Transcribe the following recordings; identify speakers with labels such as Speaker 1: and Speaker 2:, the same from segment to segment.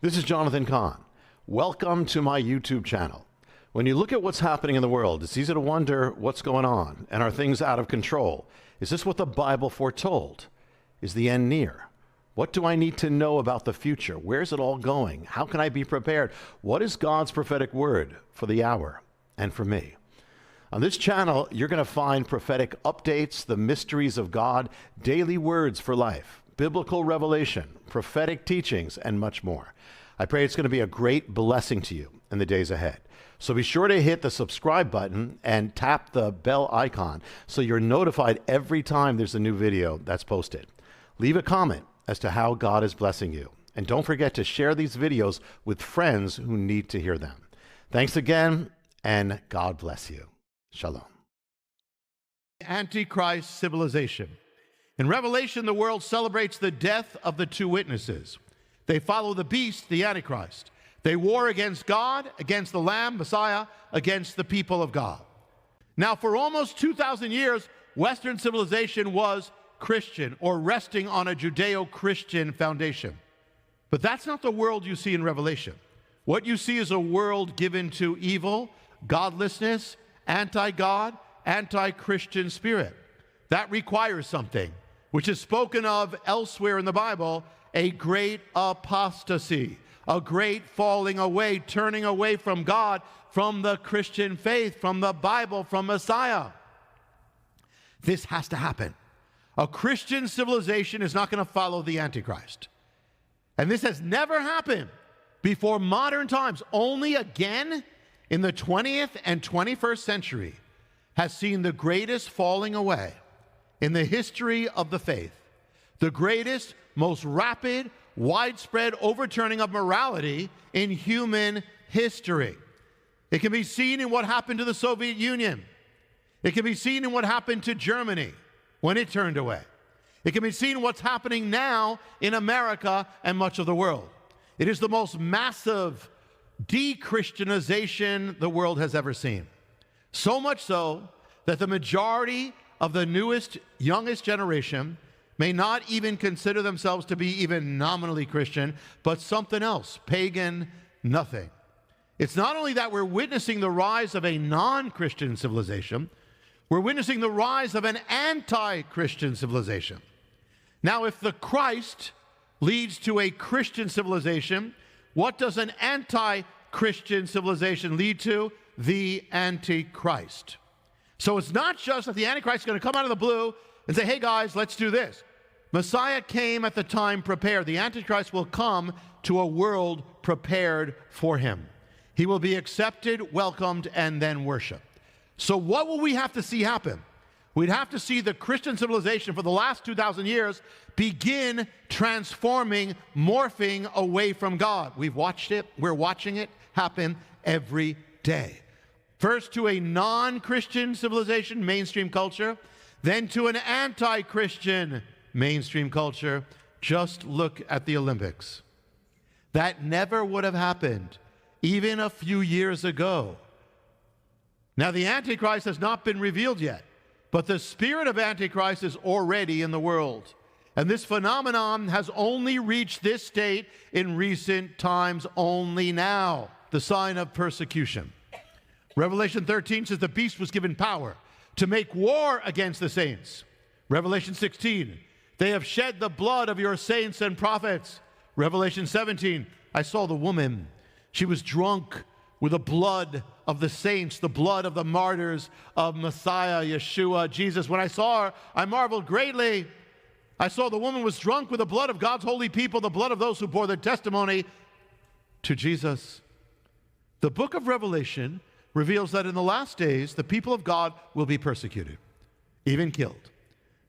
Speaker 1: This is Jonathan Cahn. Welcome to my YouTube channel. When you look at what's happening in the world, it's easy to wonder what's going on, and are things out of control? Is this what the Bible foretold? Is the end near? What do I need to know about the future? Where's it all going? How can I be prepared? What is God's prophetic word for the hour and for me? On this channel, you're going to find prophetic updates, the mysteries of God, daily words for life, biblical revelation, prophetic teachings, and much more. I pray it's going to be a great blessing to you in the days ahead. So be sure to hit the subscribe button and tap the bell icon so you're notified every time there's a new video that's posted. Leave a comment as to how God is blessing you. And don't forget to share these videos with friends who need to hear them. Thanks again, and God bless you. Shalom.
Speaker 2: Antichrist Civilization. In Revelation, the world celebrates the death of the two witnesses. They follow the beast, the Antichrist. They war against God, against the Lamb, Messiah, against the people of God. Now, for almost 2,000 years, Western civilization was Christian, or resting on a Judeo-Christian foundation. But that's not the world you see in Revelation. What you see is a world given to evil, godlessness, anti-God, anti-Christian spirit. That requires something, which is spoken of elsewhere in the Bible, a great apostasy, a great falling away, turning away from God, from the Christian faith, from the Bible, from Messiah. This has to happen. A Christian civilization is not going to follow the Antichrist. And this has never happened before modern times. Only again in the 20th and 21st century has seen the greatest falling away in the history of the faith, the greatest, most rapid, widespread overturning of morality in human history. It can be seen in what happened to the Soviet Union. It can be seen in what happened to Germany when it turned away. It can be seen in what's happening now in America and much of the world. It is the most massive de-Christianization the world has ever seen. So much so that the majority of the newest, youngest generation may not even consider themselves to be even nominally Christian, but something else, pagan, nothing. It's not only that we're witnessing the rise of a non-Christian civilization, we're witnessing the rise of an anti-Christian civilization. Now, if the Christ leads to a Christian civilization, what does an anti-Christian civilization lead to? The Antichrist. So it's not just that the Antichrist is going to come out of the blue and say, hey guys, let's do this. Messiah came at the time prepared. The Antichrist will come to a world prepared for him. He will be accepted, welcomed, and then worshiped. So what will we have to see happen? We'd have to see the Christian civilization for the last 2,000 years begin transforming, morphing away from God. We've watched it. We're watching it happen every day. First to a non-Christian civilization, mainstream culture, then to an anti-Christian mainstream culture. Just look at the Olympics. That never would have happened even a few years ago. Now, the Antichrist has not been revealed yet, but the spirit of Antichrist is already in the world. And this phenomenon has only reached this state in recent times, only now, the sign of persecution. Revelation 13 says the beast was given power to make war against the saints. Revelation 16, they have shed the blood of your saints and prophets. Revelation 17, I saw the woman. She was drunk with the blood of the saints, the blood of the martyrs of Messiah, Yeshua, Jesus. When I saw her, I marveled greatly. I saw the woman was drunk with the blood of God's holy people, the blood of those who bore their testimony to Jesus. The book of Revelation reveals that in the last days, the people of God will be persecuted, even killed.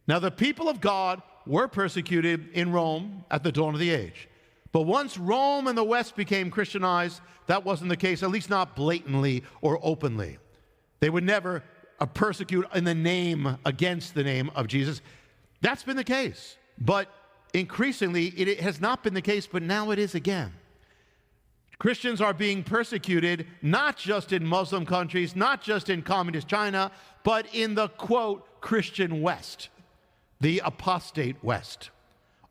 Speaker 2: Now, the people of God were persecuted in Rome at the dawn of the age. But once Rome and the West became Christianized, that wasn't the case, at least not blatantly or openly. They would never persecute in the name, against the name of Jesus. That's been the case. But increasingly, it has not been the case, but now it is again. Christians are being persecuted not just in Muslim countries, not just in communist China, but in the, quote, Christian West, the apostate West.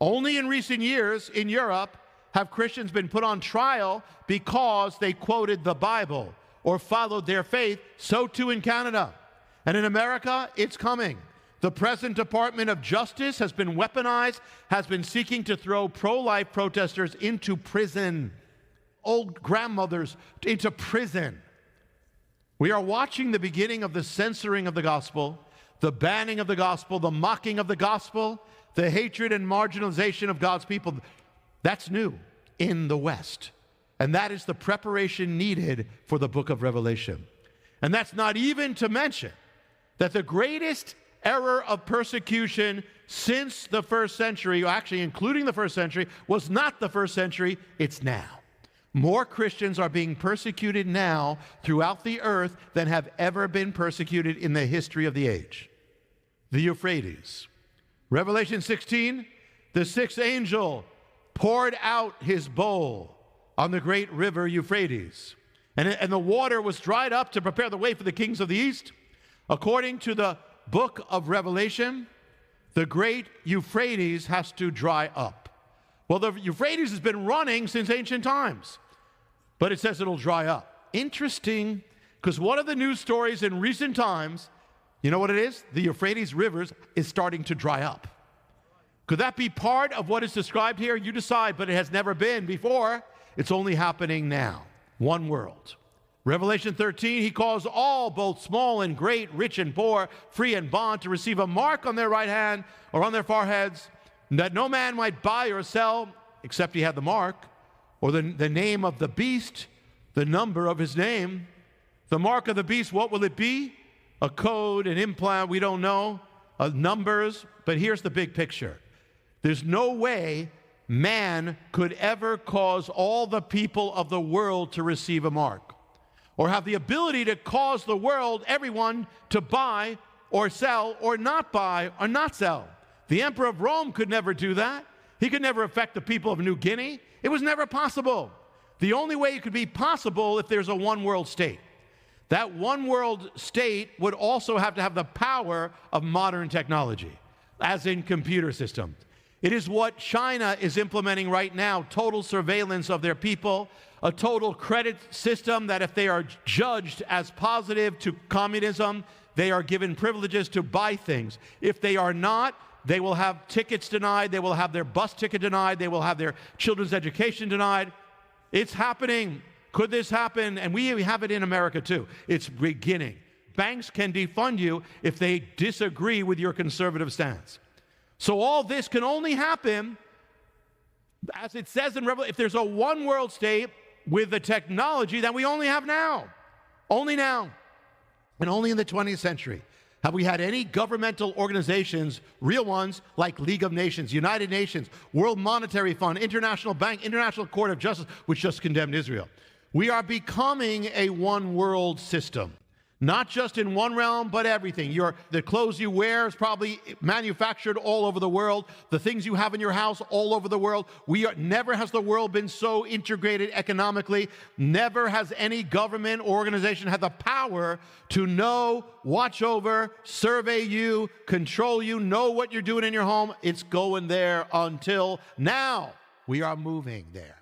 Speaker 2: Only in recent years in Europe have Christians been put on trial because they quoted the Bible or followed their faith. So too in Canada. And in America, it's coming. The present Department of Justice has been weaponized, has been seeking to throw pro-life protesters into prison, old grandmothers into prison. We are watching the beginning of the censoring of the gospel, the banning of the gospel, the mocking of the gospel, the hatred and marginalization of God's people. That's new in the West. And that is the preparation needed for the book of Revelation. And that's not even to mention that the greatest error of persecution since the first century, actually including the first century, was not the first century, it's now. More Christians are being persecuted now throughout the earth than have ever been persecuted in the history of the age. The Euphrates. Revelation 16, the sixth angel poured out his bowl on the great river Euphrates. And the water was dried up to prepare the way for the kings of the east. According to the book of Revelation, the great Euphrates has to dry up. Well, the Euphrates has been running since ancient times, but it says it'll dry up. Interesting, because one of the news stories in recent times, you know what it is? The Euphrates rivers is starting to dry up. Could that be part of what is described here? You decide, but it has never been before. It's only happening now. One world. Revelation 13, he calls all, both small and great, rich and poor, free and bond, to receive a mark on their right hand or on their foreheads, that no man might buy or sell except he had the mark, or the name of the beast, the number of his name. The mark of the beast, what will it be? A code, an implant, we don't know, numbers. But here's the big picture. There's no way man could ever cause all the people of the world to receive a mark, or have the ability to cause the world, everyone, to buy or sell or not buy or not sell. The Emperor of Rome could never do that. He could never affect the people of New Guinea. It was never possible. The only way it could be possible if there's a one world state. That one world state would also have to have the power of modern technology, as in computer systems. It is what China is implementing right now, total surveillance of their people, a total credit system that if they are judged as positive to communism, they are given privileges to buy things. If they are not, they will have tickets denied, they will have their bus ticket denied, they will have their children's education denied. It's happening. Could this happen? And we have it in America too. It's beginning. Banks can defund you if they disagree with your conservative stance. So all this can only happen, as it says in Revelation, if there's a one world state with the technology that we only have now. Only now. And only in the 20th century have we had any governmental organizations, real ones, like League of Nations, United Nations, World Monetary Fund, International Bank, International Court of Justice, which just condemned Israel. We are becoming a one world system. Not just in one realm, but everything. The clothes you wear is probably manufactured all over the world. The things you have in your house all over the world. Never has the world been so integrated economically. Never has any government or organization had the power to know, watch over, survey you, control you, know what you're doing in your home. It's going there until now. We are moving there.